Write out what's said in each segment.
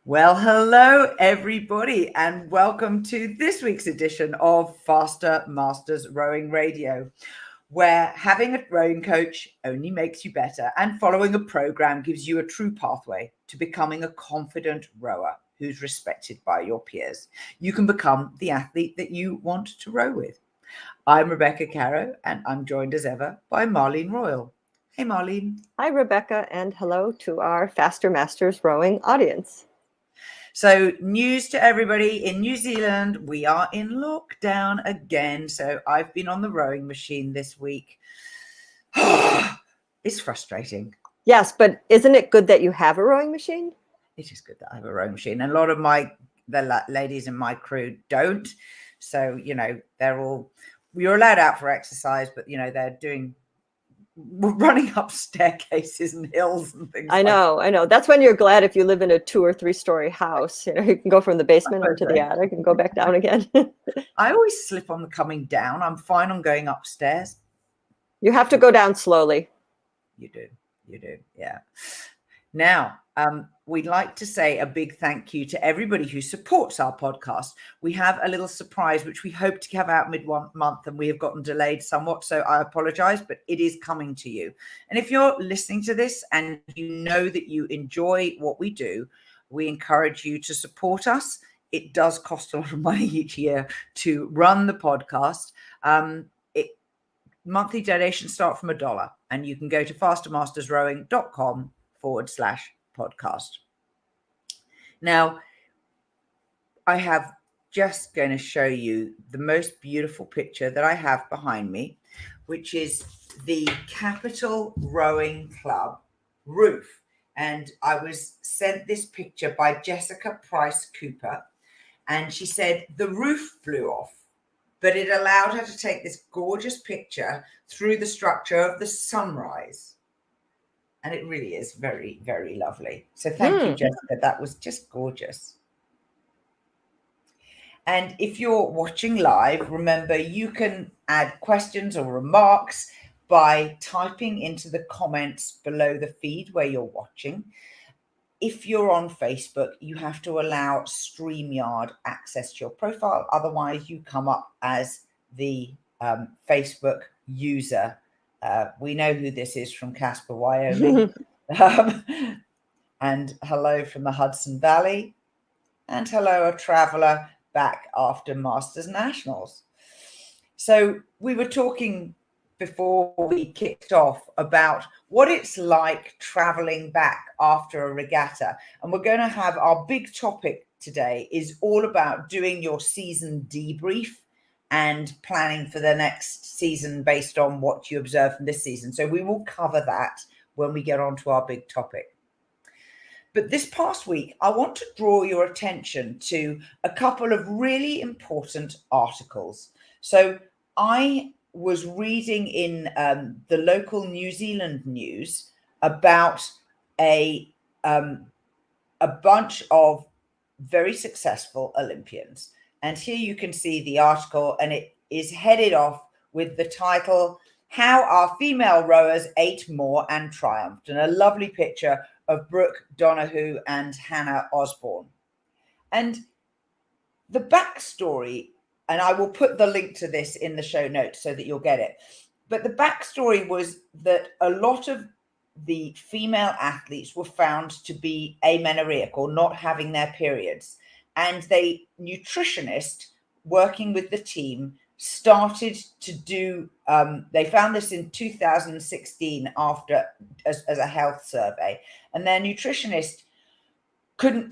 Well, hello, everybody, and welcome to this week's edition of Faster Masters Rowing Radio, where having a rowing coach only makes you better and following a program gives you a true pathway to becoming a confident rower who's respected by your peers. You can become the athlete that you want to row with. I'm Rebecca Caroe, and I'm joined as ever by Marlene Royle. Hey, Marlene. Hi, Rebecca, and hello to our Faster Masters Rowing audience. So, news to everybody in New Zealand, we are in lockdown again. So, I've been on the rowing machine this week. It's frustrating. Yes, but isn't it good that you have a rowing machine? It is good that I have a rowing machine. And a lot of the ladies in my crew don't. So, you're allowed out for exercise, but, they're running up staircases and hills and things. I know. That's when you're glad if you live in a 2 or 3 story house. You can go from the basement up to the attic and go back down again. I always slip on the coming down. I'm fine on going upstairs. You have to go down slowly. You do. Yeah. Now, we'd like to say a big thank you to everybody who supports our podcast. We have a little surprise, which we hope to have out mid-month, and we have gotten delayed somewhat, so I apologize, but it is coming to you. And if you're listening to this and you know that you enjoy what we do, we encourage you to support us. It does cost a lot of money each year to run the podcast. Monthly donations start from $1, and you can go to fastermastersrowing.com/podcast. Now, I have just going to show you the most beautiful picture that I have behind me, which is the Capital Rowing Club roof. And I was sent this picture by Jessica Price Cooper, and she said the roof blew off, but it allowed her to take this gorgeous picture through the structure of the sunrise. And it really is very, very lovely. So thank you, Jessica. That was just gorgeous. And if you're watching live, remember you can add questions or remarks by typing into the comments below the feed where you're watching. If you're on Facebook, you have to allow StreamYard access to your profile. Otherwise, you come up as the Facebook user. We know who this is from Casper, Wyoming. And hello from the Hudson Valley. And hello, a traveler back after Masters Nationals. So we were talking before we kicked off about what it's like traveling back after a regatta. And we're going to have our big topic today is all about doing your season debrief and planning for the next season based on what you observe from this season. So we will cover that when we get on to our big topic. But this past week, I want to draw your attention to a couple of really important articles. So I was reading in the local New Zealand news about a bunch of very successful Olympians. And here you can see the article, and it is headed off with the title, How Our Female Rowers Ate More and Triumphed, and a lovely picture of Brooke Donahue and Hannah Osborne. And the backstory, and I will put the link to this in the show notes so that you'll get it. But the backstory was that a lot of the female athletes were found to be amenorrheic or not having their periods. And nutritionist working with the team started to do, they found this in 2016 as a health survey. And their nutritionist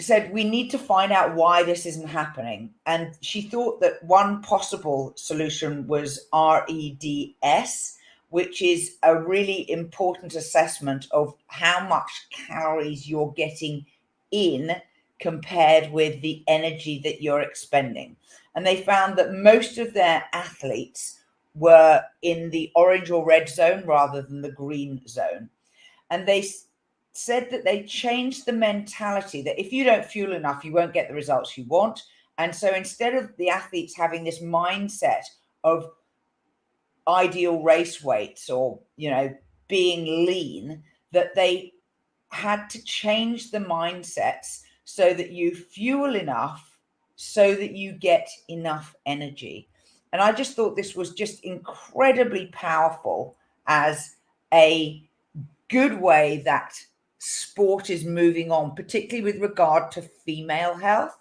said, we need to find out why this isn't happening. And she thought that one possible solution was REDS, which is a really important assessment of how much calories you're getting in compared with the energy that you're expending. And they found that most of their athletes were in the orange or red zone rather than the green zone. And they said that they changed the mentality that if you don't fuel enough, you won't get the results you want. And so instead of the athletes having this mindset of ideal race weights or, being lean, that they had to change the mindsets so that you fuel enough so that you get enough energy. And I just thought this was just incredibly powerful as a good way that sport is moving on, particularly with regard to female health.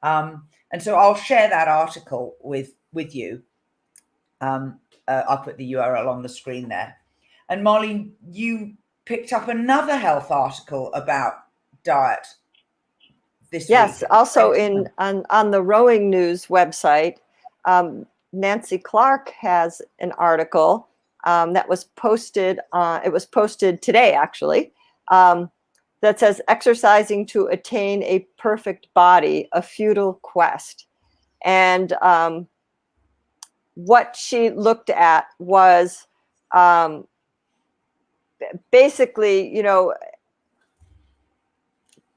And so I'll share that article with you. I'll put the URL on the screen there. And Marlene, you picked up another health article about diet this Yes, week. also on the Rowing News website, Nancy Clark has an article that was posted. It was posted today, actually, that says "Exercising to Attain a Perfect Body: A Futile Quest." And what she looked at was basically,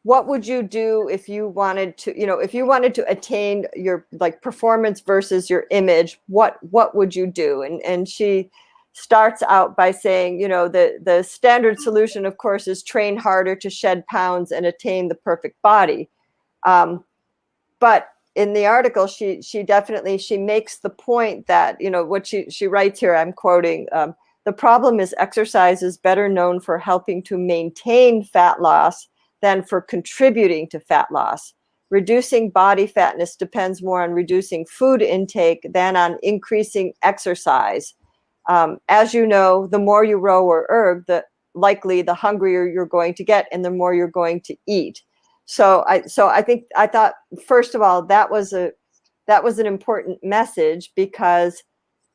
what would you do if you wanted to, if you wanted to attain your like performance versus your image, what would you do? And she starts out by saying, the standard solution, of course, is train harder to shed pounds and attain the perfect body. But in the article, she definitely, she makes the point that, what she writes here, I'm quoting, the problem is exercise is better known for helping to maintain fat loss than for contributing to fat loss. Reducing body fatness depends more on reducing food intake than on increasing exercise. As you know, the more you row or erg, the hungrier you're going to get and the more you're going to eat. So I thought, first of all, that was an important message, because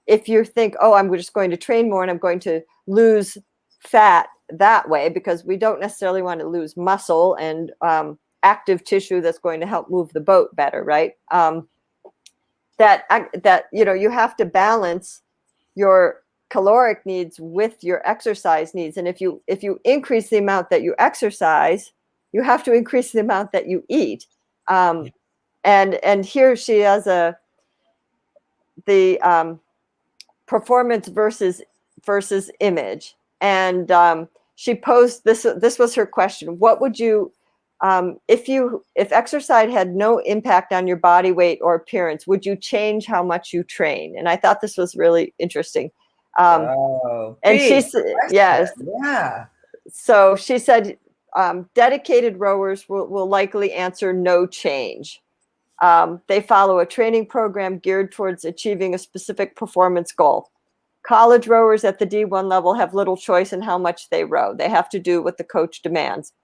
if you think, oh, I'm just going to train more and I'm going to lose fat that way, because we don't necessarily want to lose muscle and active tissue that's going to help move the boat better, right? That you have to balance your caloric needs with your exercise needs, and if you increase the amount that you exercise, you have to increase the amount that you eat. And here she has the performance versus image, and she posed this. This was her question: what would you, if exercise had no impact on your body weight or appearance, would you change how much you train? And I thought this was really interesting. And she said, yes, yeah. So she said, dedicated rowers will likely answer no change. They follow a training program geared towards achieving a specific performance goal. College rowers at the D1 level have little choice in how much they row. They have to do what the coach demands.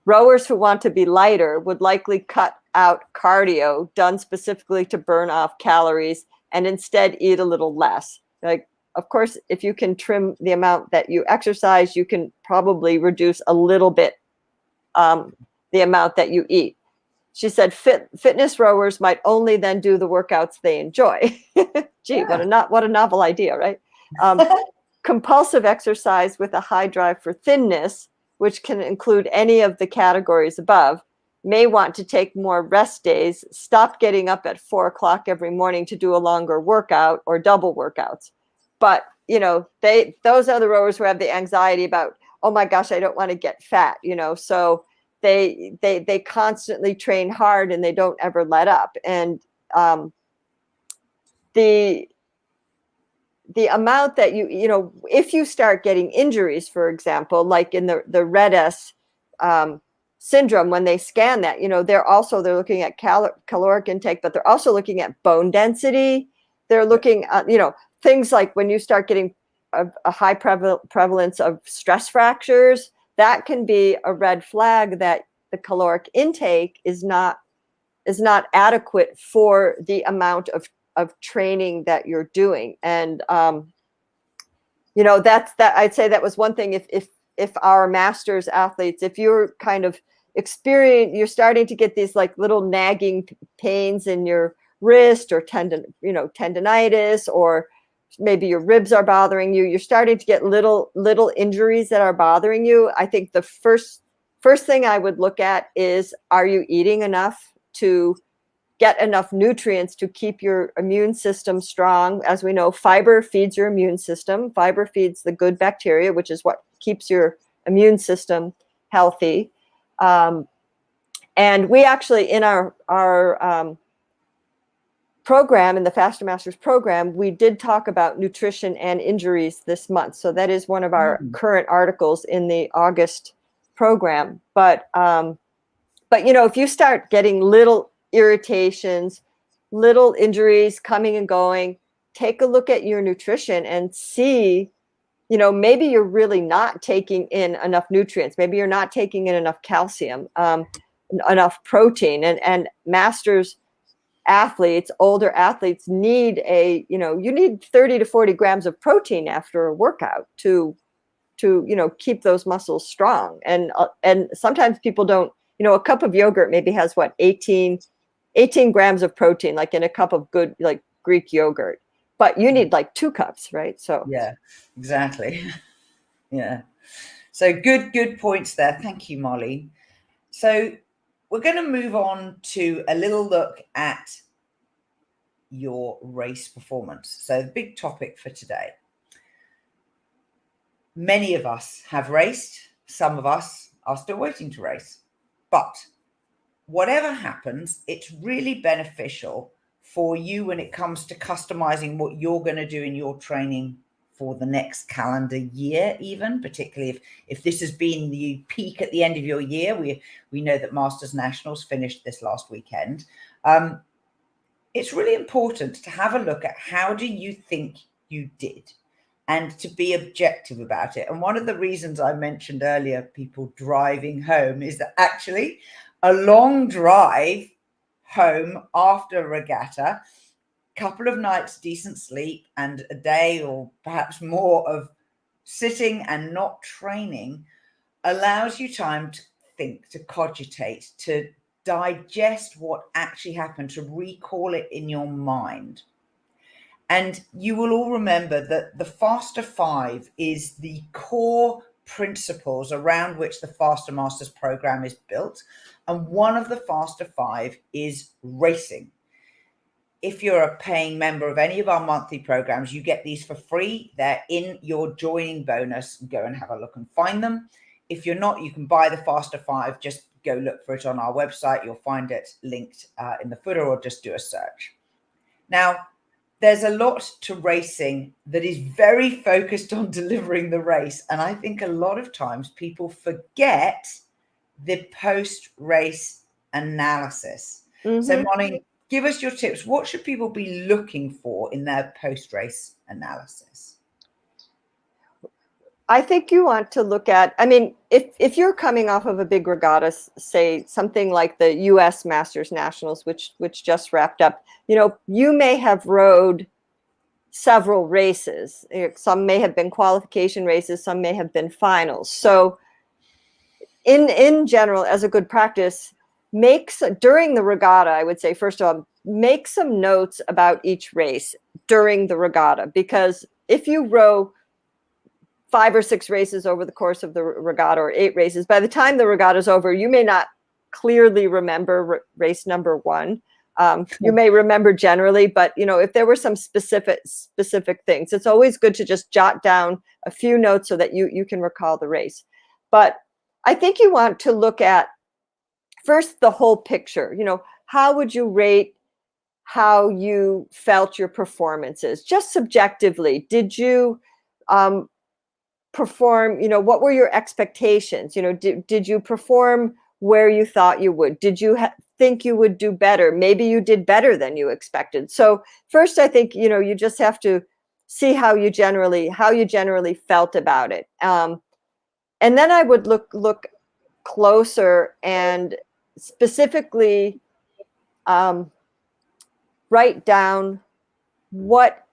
Rowers who want to be lighter would likely cut out cardio done specifically to burn off calories and instead eat a little less. Like, of course, if you can trim the amount that you exercise, you can probably reduce a little bit the amount that you eat. She said fitness rowers might only then do the workouts they enjoy. Gee, yeah. What a novel idea, right? Compulsive exercise with a high drive for thinness, which can include any of the categories above, may want to take more rest days, stop getting up at 4 o'clock every morning to do a longer workout or double workouts. But, those are the rowers who have the anxiety about, oh my gosh, I don't want to get fat, so they constantly train hard and they don't ever let up. And the amount that if you start getting injuries, for example, like in the Red S syndrome, when they scan that, they're looking at caloric intake, but they're also looking at bone density. They're looking at, things like when you start getting a high prevalence of stress fractures, that can be a red flag that the caloric intake is not adequate for the amount of training that you're doing. And that's I'd say that was one thing. If our masters athletes, if you're kind of you're starting to get these like little nagging pains in your wrist or tendonitis, or maybe your ribs are bothering you, you're starting to get little injuries that are bothering you, I think the first thing I would look at is, are you eating enough to get enough nutrients to keep your immune system strong? As we know, fiber feeds your immune system. Fiber feeds the good bacteria, which is what keeps your immune system healthy. And we actually, in our program, in the Faster Masters program, we did talk about nutrition and injuries this month. So that is one of our current articles in the August program. But if you start getting little irritations, little injuries coming and going, take a look at your nutrition and see, maybe you're really not taking in enough nutrients. Maybe you're not taking in enough calcium, enough protein, and masters athletes, older athletes need you need 30 to 40 grams of protein after a workout to keep those muscles strong. And sometimes people don't, a cup of yogurt maybe has 18 grams of protein, like in a cup of good, like Greek yogurt, but you need like 2 cups, right? So yeah, exactly. Yeah. So good points there. Thank you, Marlene. So we're going to move on to a little look at your race performance. So the big topic for today. Many of us have raced. Some of us are still waiting to race. But whatever happens, it's really beneficial for you when it comes to customizing what you're going to do in your training for the next calendar year, even particularly if this has been the peak at the end of your year. We know that Masters Nationals finished this last weekend. It's really important to have a look at how do you think you did and to be objective about it. And one of the reasons I mentioned earlier, people driving home, is that actually a long drive home after a regatta, couple of nights decent sleep and a day or perhaps more of sitting and not training allows you time to think, to cogitate, to digest what actually happened, to recall it in your mind. And you will all remember that the Faster 5 is the core principles around which the Faster Masters program is built. And one of the Faster 5 is racing. If you're a paying member of any of our monthly programs, you get these for free. They're in your joining bonus. Go and have a look and find them. If you're not, you can buy the Faster 5. Just go look for it on our website. You'll find it linked in the footer, or just do a search. Now, there's a lot to racing that is very focused on delivering the race. And I think a lot of times people forget the post-race analysis. Mm-hmm. So, Marlene, give us your tips. What should people be looking for in their post-race analysis? I think you want to look at, if you're coming off of a big regatta, say something like the US Masters Nationals, which just wrapped up, you may have rode several races. Some may have been qualification races, some may have been finals. So in general, as a good practice, during the regatta, I would say, first of all, make some notes about each race during the regatta, because if you row 5 or 6 races over the course of the regatta, or 8 races, by the time the regatta is over, you may not clearly remember race number 1. You may remember generally, but if there were some specific things, it's always good to just jot down a few notes so that you can recall the race. But I think you want to look at first the whole picture. How would you rate how you felt your performances, just subjectively? Did you perform, what were your expectations? Did you perform where you thought you would? Did you think you would do better? Maybe you did better than you expected. So first, I think, you just have to see how you generally felt about it. And then I would look closer and specifically write down what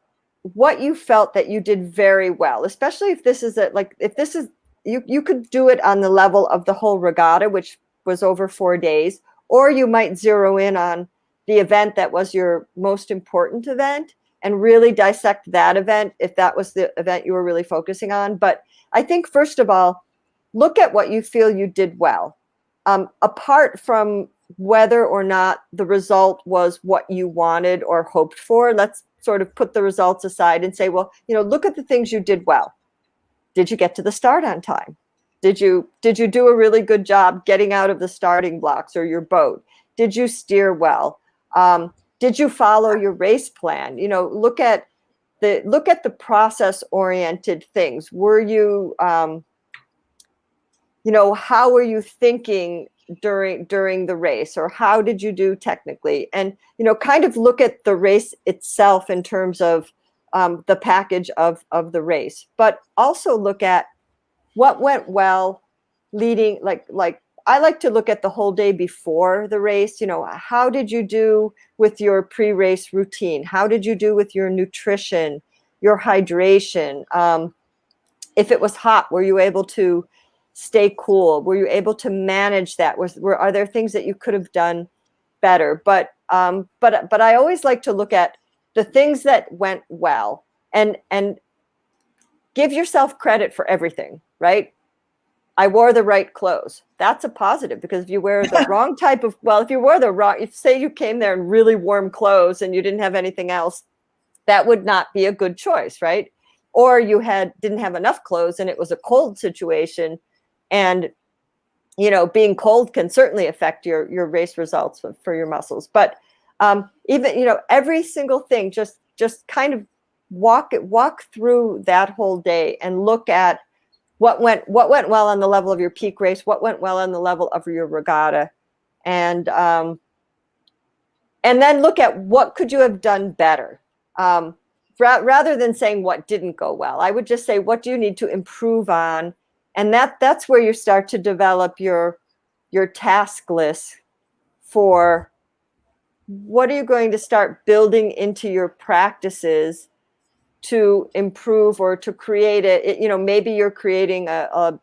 you felt that you did very well, especially if this is you could do it on the level of the whole regatta, which was over 4 days, or you might zero in on the event that was your most important event and really dissect that event if that was the event you were really focusing on. But I think, first of all, look at what you feel you did well. Apart from whether or not the result was what you wanted or hoped for, let's sort of put the results aside and say, well, look at the things you did well. Did you get to the start on time? Did you do a really good job getting out of the starting blocks or your boat? Did you steer well? Did you follow your race plan? Look at the process oriented things. Were you, how were you thinking during the race, or how did you do technically? And, kind of look at the race itself in terms of the package of the race, but also look at what went well leading, like I like to look at the whole day before the race. How did you do with your pre-race routine? How did you do with your nutrition, your hydration? If it was hot, were you able to stay cool? Were you able to manage that? Are there things that you could have done better? But I always like to look at the things that went well and give yourself credit for everything, right? I wore the right clothes. That's a positive, because if you wear the wrong type of, if you wore the wrong, if say you came there in really warm clothes and you didn't have anything else, that would not be a good choice, right? Or you didn't have enough clothes and it was a cold situation, and being cold can certainly affect your race results for your muscles. But even every single thing, just kind of walk through that whole day and look at what went well on the level of your peak race, what went well on the level of your regatta, and then look at what could you have done better. Rather than saying what didn't go well, I would just say, what do you need to improve on? And that's where you start to develop your task list for what are you going to start building into your practices to improve or to create it. Maybe you're creating a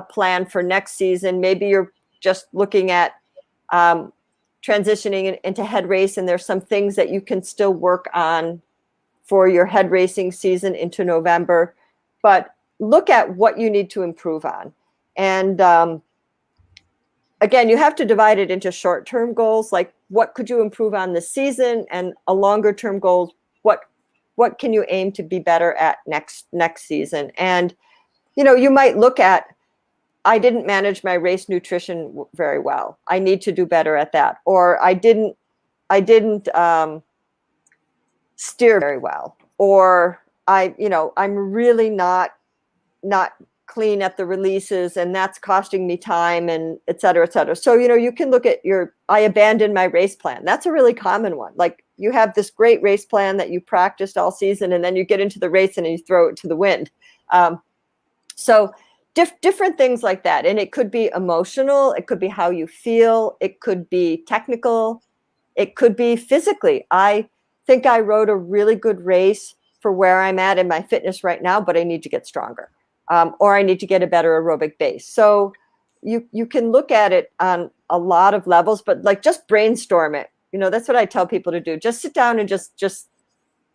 plan for next season. Maybe you're just looking at transitioning into head race, and there's some things that you can still work on for your head racing season into November. But look at what you need to improve on. And again, you have to divide it into short-term goals, like what could you improve on this season, and a longer-term goal, what can you aim to be better at next season? And you might look at, I didn't manage my race nutrition very well. I need to do better at that. Or I didn't steer very well. Or I'm really not clean at the releases, and that's costing me time, and et cetera, et cetera. So, you can look at I abandoned my race plan. That's a really common one. Like, you have this great race plan that you practiced all season, and then you get into the race and you throw it to the wind. So different things like that. And it could be emotional. It could be how you feel. It could be technical. It could be physically. I think I rode a really good race for where I'm at in my fitness right now, but I need to get stronger. Or I need to get a better aerobic base. So you can look at it on a lot of levels, but like, just brainstorm it. That's what I tell people to do. Just sit down and just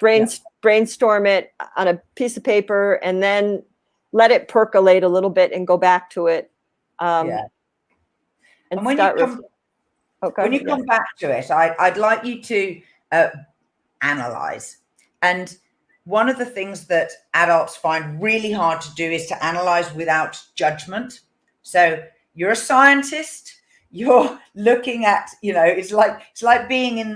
brainstorm it on a piece of paper, and then let it percolate a little bit and go back to it. And when you come back to it, I'd like you to analyze. And one of the things that adults find really hard to do is to analyze without judgment. So you're a scientist. You're looking at, it's like being in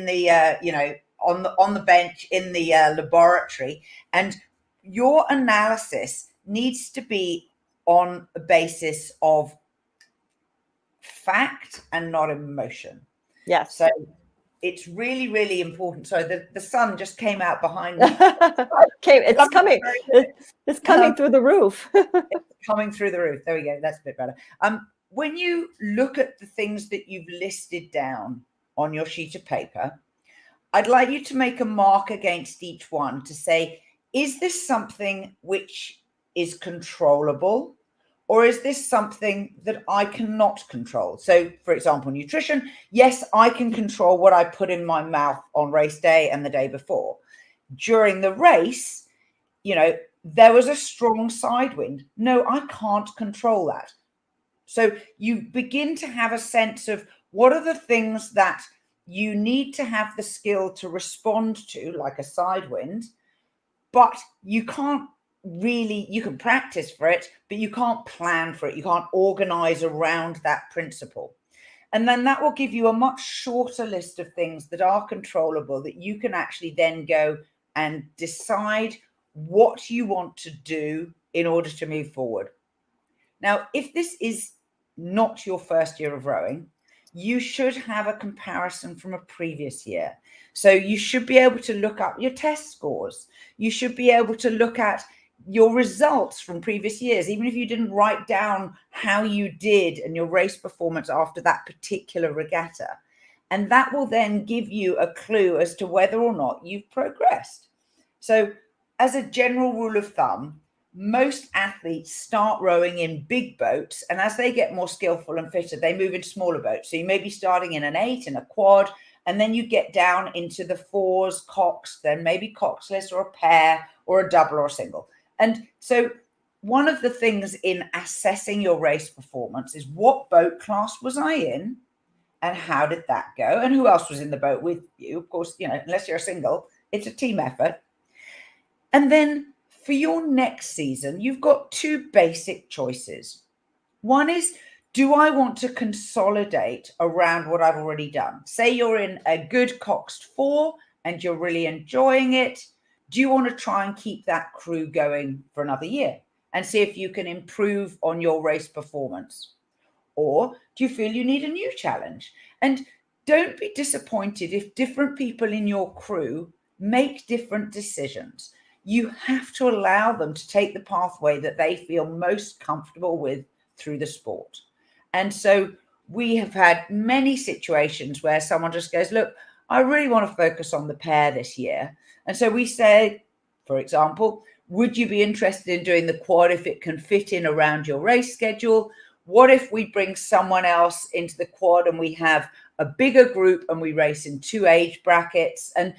the on the bench in the laboratory, and your analysis needs to be on a basis of fact and not emotion. Yes. So it's really, really important. So the sun just came out behind me. It's coming through the roof. It's coming through the roof. There we go. That's a bit better. When you look at the things that you've listed down on your sheet of paper, I'd like you to make a mark against each one to say, is this something which is controllable, or is this something that I cannot control? So, for example, nutrition, yes, I can control what I put in my mouth on race day and the day before. During the race, there was a strong side wind. No, I can't control that. So you begin to have a sense of what are the things that you need to have the skill to respond to, like a side wind, but you can't really, you can practice for it, but you can't plan for it. You can't organize around that principle. And then that will give you a much shorter list of things that are controllable that you can actually then go and decide what you want to do in order to move forward. Now, if this is not your first year of rowing, you should have a comparison from a previous year. So you should be able to look up your test scores. You should be able to look at your results from previous years, even if you didn't write down how you did and your race performance after that particular regatta. And that will then give you a clue as to whether or not you've progressed. So as a general rule of thumb, most athletes start rowing in big boats, and as they get more skillful and fitter, they move into smaller boats. So you may be starting in an 8 and a quad, and then you get down into the 4s, cocks, then maybe coxless or a pair or a double or a single. And so one of the things in assessing your race performance is, what boat class was I in and how did that go? And who else was in the boat with you? Of course, unless you're a single, it's a team effort. And then for your next season, you've got 2 basic choices. One is, do I want to consolidate around what I've already done? Say you're in a good coxed 4 and you're really enjoying it. Do you want to try and keep that crew going for another year and see if you can improve on your race performance? Or do you feel you need a new challenge? And don't be disappointed if different people in your crew make different decisions. You have to allow them to take the pathway that they feel most comfortable with through the sport. And so we have had many situations where someone just goes, look, I really want to focus on the pair this year. And so we say, for example, would you be interested in doing the quad if it can fit in around your race schedule? What if we bring someone else into the quad and we have a bigger group and we race in 2 age brackets? And,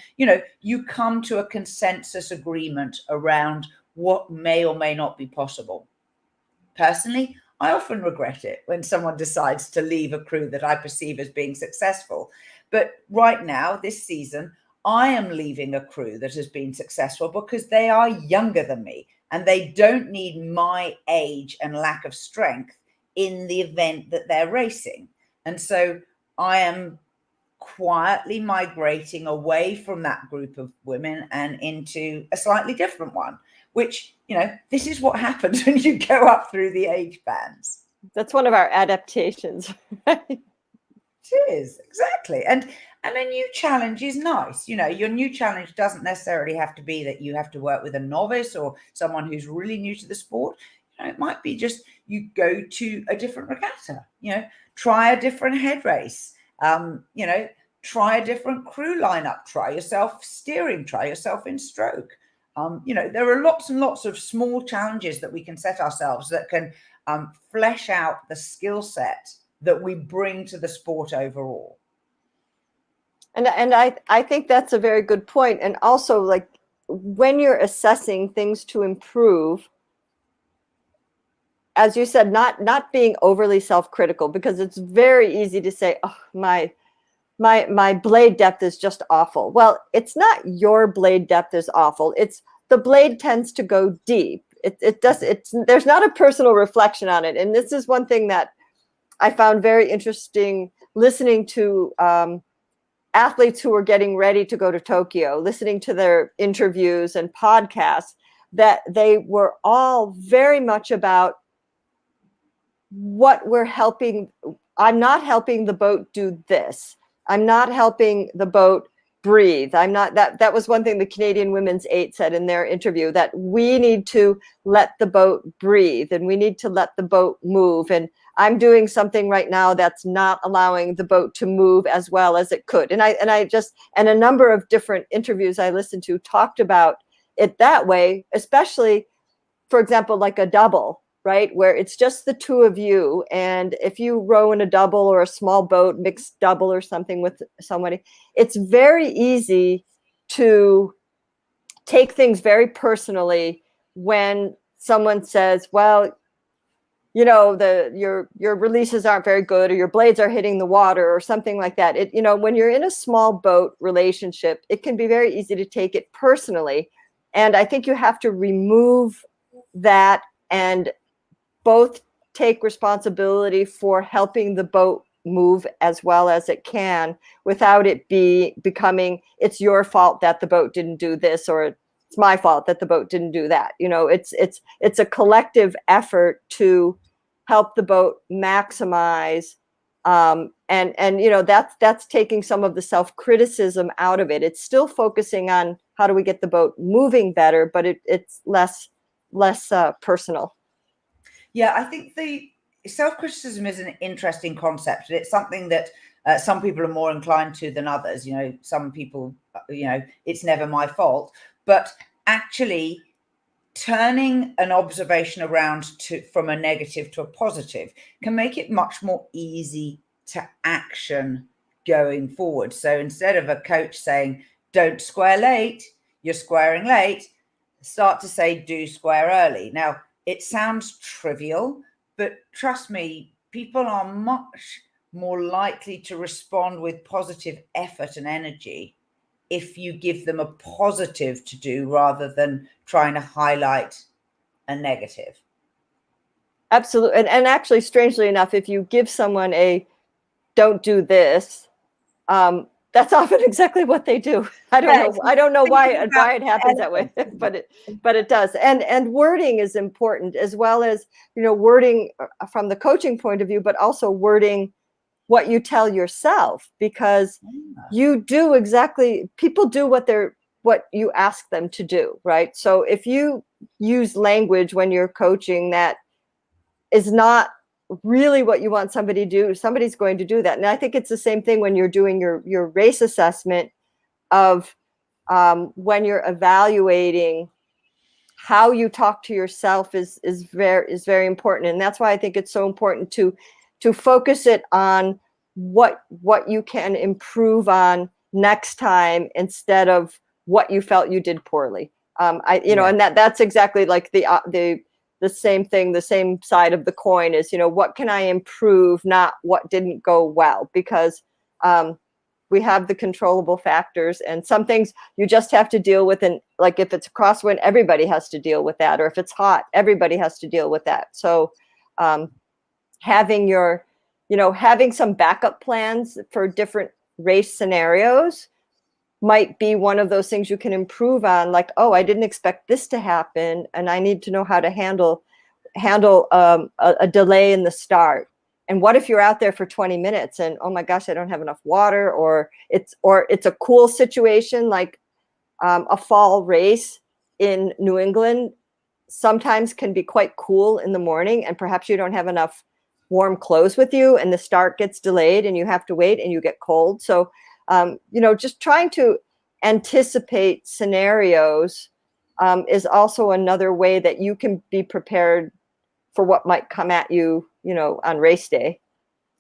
you come to a consensus agreement around what may or may not be possible. Personally, I often regret it when someone decides to leave a crew that I perceive as being successful. But right now, this season, I am leaving a crew that has been successful because they are younger than me and they don't need my age and lack of strength in the event that they're racing. And so I am quietly migrating away from that group of women and into a slightly different one, which, this is what happens when you go up through the age bands. That's one of our adaptations. It is, exactly. And a new challenge is nice. Your new challenge doesn't necessarily have to be that you have to work with a novice or someone who's really new to the sport. It might be just you go to a different regatta, try a different head race, try a different crew lineup, try yourself steering, try yourself in stroke. There are lots and lots of small challenges that we can set ourselves that can flesh out the skill set that we bring to the sport overall. And I think that's a very good point. And also, like, when you're assessing things to improve, as you said, not being overly self-critical, because it's very easy to say, oh, my blade depth is just awful. Well, it's not your blade depth is awful. It's the blade tends to go deep. There's not a personal reflection on it. And this is one thing that I found very interesting listening to athletes who were getting ready to go to Tokyo, listening to their interviews and podcasts, that they were all very much about what we're helping. I'm not helping the boat do this. I'm not helping the boat breathe. I'm not that was one thing the Canadian Women's 8 said in their interview, that we need to let the boat breathe and we need to let the boat move. And I'm doing something right now that's not allowing the boat to move as well as it could. And a number of different interviews I listened to talked about it that way, especially, for example, like a double, right? Where it's just the 2 of you. And if you row in a double or a small boat, mixed double or something with somebody, it's very easy to take things very personally when someone says, well, your releases aren't very good, or your blades are hitting the water or something like that. When you're in a small boat relationship, it can be very easy to take it personally. And I think you have to remove that and both take responsibility for helping the boat move as well as it can without it becoming it's your fault that the boat didn't do this, or it's my fault that the boat didn't do that. It's a collective effort to help the boat maximize, and that's taking some of the self-criticism out of it. It's still focusing on how do we get the boat moving better, but it's less personal. Yeah, I think the self-criticism is an interesting concept. It's something that some people are more inclined to than others. Some people, it's never my fault. But actually turning an observation around from a negative to a positive can make it much more easy to action going forward. So instead of a coach saying, don't square late, you're squaring late, start to say, do square early. Now, it sounds trivial, but trust me, people are much more likely to respond with positive effort and energy if you give them a positive to do rather than trying to highlight a negative. Absolutely. And actually, strangely enough, if you give someone a don't do this, that's often exactly what they do. I don't know why it happens that way, but it does. And wording is important, as well as, wording from the coaching point of view, but also wording what you tell yourself, because people do what you ask them to do, right? So if you use language when you're coaching that is not really what you want somebody to do, somebody's going to do that. And I think it's the same thing when you're doing your race assessment of when you're evaluating how you talk to yourself is very important. And that's why I think it's so important to focus it on what you can improve on next time instead of what you felt you did poorly. And that's exactly like the same thing, the same side of the coin is, what can I improve, not what didn't go well, because we have the controllable factors, and some things you just have to deal with. And like if it's a crosswind, everybody has to deal with that. Or if it's hot, everybody has to deal with that. So having some backup plans for different race scenarios might be one of those things you can improve on. Like, oh, I didn't expect this to happen, and I need to know how to handle a delay in the start. And what if you're out there for 20 minutes and, oh my gosh, I don't have enough water, or it's a cool situation, like a fall race in New England sometimes can be quite cool in the morning, and perhaps you don't have enough warm clothes with you, and the start gets delayed and you have to wait and you get cold. So just trying to anticipate scenarios is also another way that you can be prepared for what might come at you, on race day.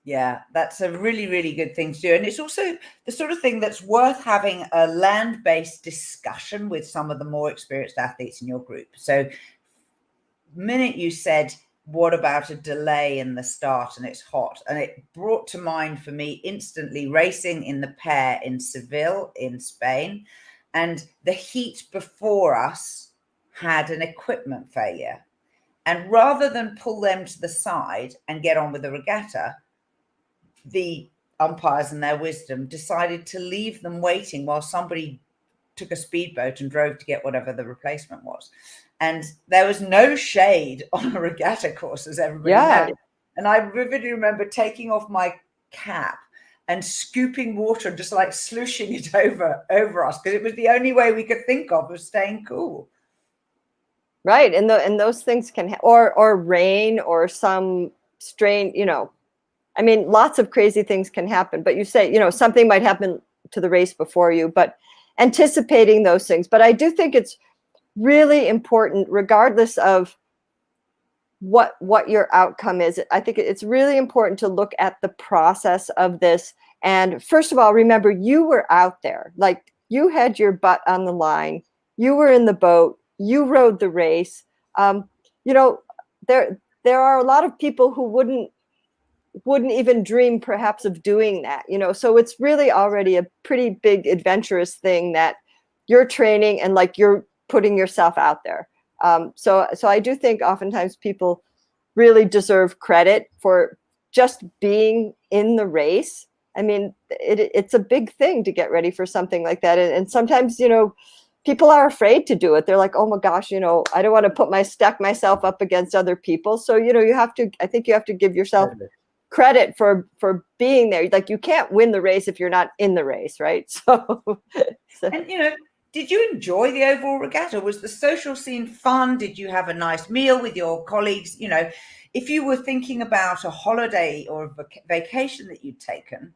Yeah, that's a really, really good thing to do. And it's also the sort of thing that's worth having a land-based discussion with some of the more experienced athletes in your group. So the minute you said, what about a delay in the start and it's hot? And it brought to mind for me instantly racing in the pair in Seville in Spain. And the heat before us had an equipment failure. And rather than pull them to the side and get on with the regatta, the umpires in their wisdom decided to leave them waiting while somebody took a speedboat and drove to get whatever the replacement was. And there was no shade on a regatta course, as everybody knows. And I vividly remember taking off my cap and scooping water and just like slushing it over us, because it was the only way we could think of staying cool. Right. And those things can, or rain or some strain, lots of crazy things can happen. But you say, something might happen to the race before you, but anticipating those things. But I do think it's really important, regardless of what your outcome is. I think it's really important to look at the process of this. And first of all, remember, you were out there, like you had your butt on the line, you were in the boat, you rode the race. There are a lot of people who wouldn't even dream perhaps of doing that, so it's really already a pretty big adventurous thing that you're training, and like you're putting yourself out there. So I do think oftentimes people really deserve credit for just being in the race. I mean, it's a big thing to get ready for something like that. And sometimes, people are afraid to do it. They're like, oh my gosh, I don't want to stack myself up against other people. So, I think you have to give yourself credit for being there. Like, you can't win the race if you're not in the race, right? So. And, did you enjoy the overall regatta? Was the social scene fun? Did you have a nice meal with your colleagues? If you were thinking about a holiday or a vacation that you'd taken,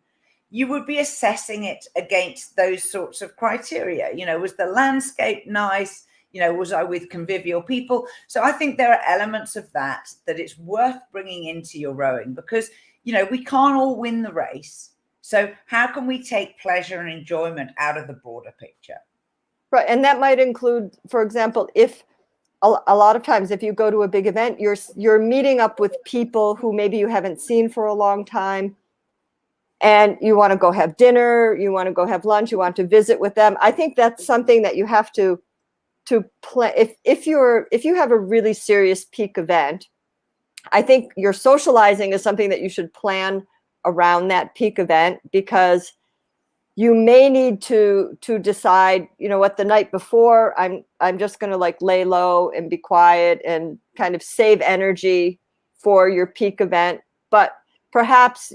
you would be assessing it against those sorts of criteria. Was the landscape nice? Was I with convivial people? So I think there are elements of that it's worth bringing into your rowing, because, we can't all win the race. So how can we take pleasure and enjoyment out of the broader picture? Right. And that might include, for example, if a lot of times, if you go to a big event, you're meeting up with people who maybe you haven't seen for a long time, and you want to go have dinner, you want to go have lunch, you want to visit with them. I think that's something that you have to plan. If you have a really serious peak event, I think your socializing is something that you should plan around that peak event, because you may need to decide, what, the night before, I'm just going to lay low and be quiet and kind of save energy for your peak event. But perhaps,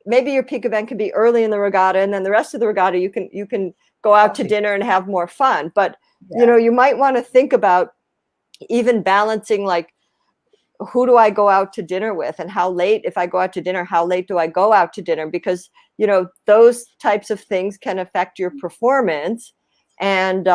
maybe your peak event can be early in the regatta, and then the rest of the regatta you can go out to dinner and have more fun. But you might want to think about even balancing, who do I go out to dinner with, and how late, if I go out to dinner, how late do I go out to dinner? Because, those types of things can affect your performance. And,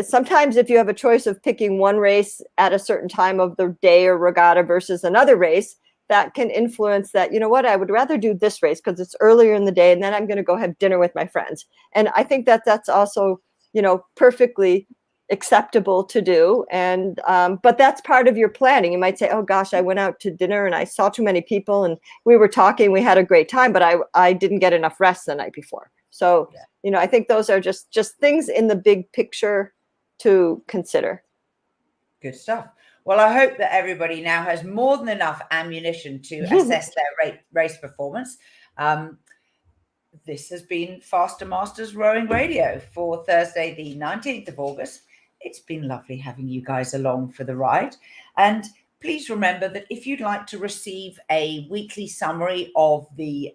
sometimes if you have a choice of picking one race at a certain time of the day or regatta versus another race, that can influence that, I would rather do this race because it's earlier in the day, and then I'm going to go have dinner with my friends. And I think that's also, perfectly acceptable to do. And but that's part of your planning. You might say, oh gosh, I went out to dinner and I saw too many people and we were talking, we had a great time, but I didn't get enough rest the night before. So I think those are just things in the big picture to consider. Good stuff. Well, I hope that everybody now has more than enough ammunition to assess their race performance. This has been Faster Masters Rowing Radio for Thursday, the 19th of August. It's been lovely having you guys along for the ride. And please remember that if you'd like to receive a weekly summary of the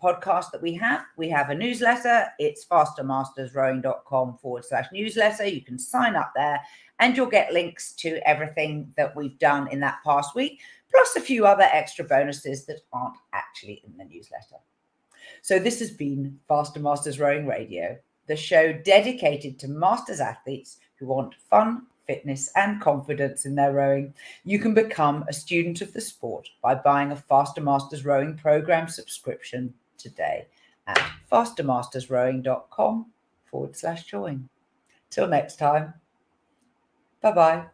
podcast that we have a newsletter. It's fastermastersrowing.com/newsletter. You can sign up there and you'll get links to everything that we've done in that past week, plus a few other extra bonuses that aren't actually in the newsletter. So this has been Faster Masters Rowing Radio, the show dedicated to masters athletes who want fun, fitness, and confidence in their rowing. You can become a student of the sport by buying a Faster Masters Rowing program subscription today at fastermastersrowing.com/join. Till next time. Bye-bye.